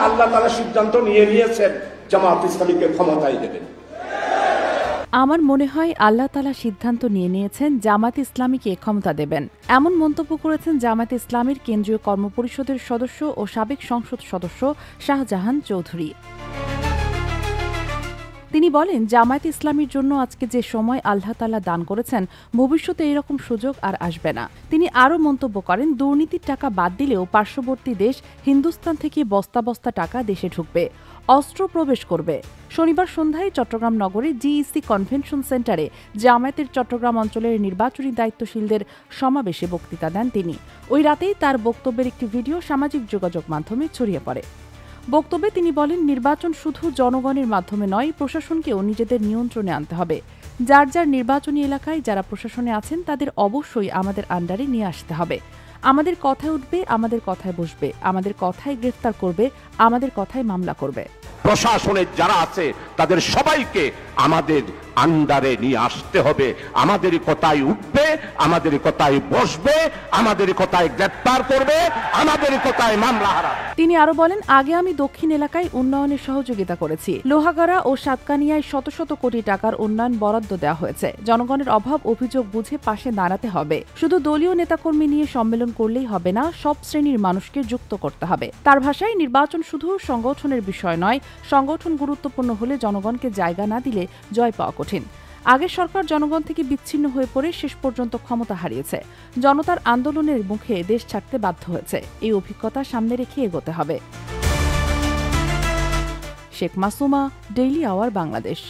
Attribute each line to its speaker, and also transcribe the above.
Speaker 1: আল্লাহ তাআলা সিদ্ধান্ত নিয়ে নিয়েছেন জামাত ইসলামীকে ক্ষমতায় দেবেন।
Speaker 2: আমার মনে হয় আল্লাহ তাআলা সিদ্ধান্ত নিয়ে নিয়েছেন জামাত ইসলামীকে ক্ষমতা দেবেন, এমন মন্তব্য করেছেন জামাত ইসলামীর কেন্দ্রীয় কর্মপরিষদের সদস্য ও সাবেক সংসদ সদস্য শাহজাহান চৌধুরী। তিনি বলেন, জামায়াত ইসলামীর জন্য আজকে যে সময় আল্লাহ তাআলা দান করেছেন, ভবিষ্যতে এরকম সুযোগ আর আসবে না। তিনি আরও মন্তব্য করেন, দুর্নীতির টাকা বাদ দিলেও পার্শ্ববর্তী দেশ হিন্দুস্তান থেকে বস্তা বস্তা টাকা দেশে ঢুকবে, অস্ত্র প্রবেশ করবে। শনিবার সন্ধ্যায় চট্টগ্রাম নগরে জিইসি কনভেনশন সেন্টারে জামায়াতের চট্টগ্রাম অঞ্চলের নির্বাচনী দায়িত্বশীলদের সমাবেশে বক্তৃতা দেন তিনি। ওই রাতেই তার বক্তব্যের একটি ভিডিও সামাজিক যোগাযোগ মাধ্যমে ছড়িয়ে পড়ে। বক্তব্যে তিনি বলেন, নির্বাচন শুধু জনগণের মাধ্যমে নয়, প্রশাসনকেও নিজেদের নিয়ন্ত্রণে আনতে হবে। যার যার নির্বাচনী এলাকায় যারা প্রশাসনে আছেন তাদের অবশ্যই আমাদের আন্ডারে নিয়ে আসতে হবে। আমাদের কথায় উঠবে, আমাদের কথায় বসবে, আমাদের কথায় গ্রেফতার করবে, আমাদের কথায় মামলা করবে।
Speaker 1: প্রশাসনের যারা আছে তাদের সবাইকে আমাদের আন্ডারে নিয়ে আসতে হবে। আমাদের কথায় উঠবে, আমাদের কথায় বসবে, আমাদের কথায় গ্রেফতার করবে, আমাদের কথায় মামলা হারাবে।
Speaker 2: তিনি আরো বলেন, আগে আমি দক্ষিণ এলাকায় উন্নয়নে সহযোগিতা করেছি। লোহাগাড়া ও সাতকানিয়ায় শত শত কোটি টাকার উন্নয়ন বরাদ্দ দেওয়া হয়েছে। জনগণের অভাব অভিযোগ বুঝে পাশে দাঁড়াতে হবে। শুধু দলীয় নেতাকর্মী নিয়ে সম্মেলন করলেই হবে না, সব শ্রেণীর মানুষকে যুক্ত করতে হবে। তার ভাষায়, নির্বাচন শুধু সংগঠনের বিষয় নয়, সংগঠন গুরুত্বপূর্ণ হলে জনগণকে জায়গা না দিলে জয় পাওয়া কঠিন। আগের সরকার জনগণ থেকে বিচ্ছিন্ন হয়ে পড়ে শেষ পর্যন্ত ক্ষমতা হারিয়েছে। জনতার আন্দোলনের মুখে দেশ ছাড়তে বাধ্য হয়েছে। এই অভিজ্ঞতা সামনে রেখে এগোতে হবে। Sheikh Masuma, daily our, Bangladesh.